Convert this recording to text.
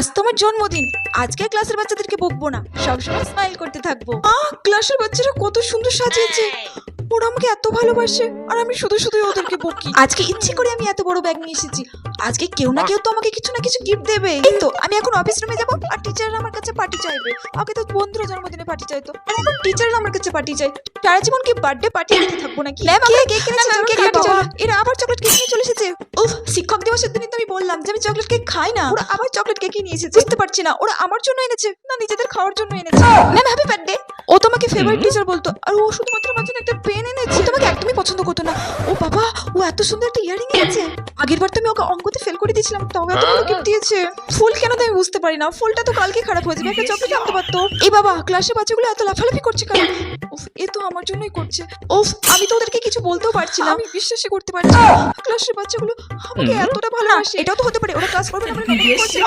আজ তোমার জন্মদিন, আজকে ক্লাসের বাচ্চাদেরকে বকবো না, সবসময় স্মাইল করতে থাকবো। ক্লাসের বাচ্চারা কত সুন্দর সাজিয়েছে, ওরা আমাকে এত ভালোবাসে আর আমি শুধু শুধু ওদেরকে বকি। আজকে ইচ্ছে করে আমি এত বড় ব্যাগ নিয়ে এসেছি, আজকে কেউ না কেউ তো আমাকে কিছু না কিছু গিফট দেবে। এই তো আমি এখন অফিস রুমে যাবো আর টিচাররা আমার কাছে পার্টি চাইবে। আগে তো বন্ধুরা জন্মদিনে পার্টি চাইতো, আর এখন টিচাররা আমার কাছে পার্টি চাই। সারা জীবন কি বার্থডে পার্টি দিতে থাকবো নাকি? ম্যাম আমরা কেক কিনেছি, কেক কাটি চলো। এরা আবার চকলেট কেক নিয়ে চলে এসেছে। উফ, শিক্ষক দিবসের দিনই তো আমি বললাম যে আমি চকলেট কেক খাই না, ওরা আবার চকলেট কেকই নিয়ে এসেছে। বুঝতে পারছি না ওরা আমার জন্য এনেছে না নিজেদের খাওয়ার জন্য এনেছে। Ma'am happy birthday. ও তোমাকে ফেভারিট টিচার বলতো, আর ও শুধুমাত্র আমার জন্য একটা পেন এনেছে। ও তোমাকে একদমই পছন্দ করতো না। ও বাবা, ও এত সুন্দর একটা ইয়ারিং এনেছে। আগের বার তো আমি ওকে অঙ্কতে ফেল করে দিয়েছিলাম, তাও এত বড় গিফট দিয়েছে। ফুল কেন দেয় আমি বুঝতে পারি না, ফুলটা তো কালকে খারাপ হয়ে যাবে, একটা চকলেট আনতে পারতো। এই বাবা, ক্লাসে বাচ্চাগুলো এত লাফালাফি করছে কেন? উফ, এ তো আমার জন্যই করছে। উফ, আমি তো ওদেরকে কিছু বলতেও পারছি না, আমি বিশ্বাসই করতে পারছি না ক্লাসের বাচ্চাগুলো আমাকে এতটা ভালোবাসে। এটাও তো হতে পারে ওরা ক্লাস করবে না বলে নাটক করছে।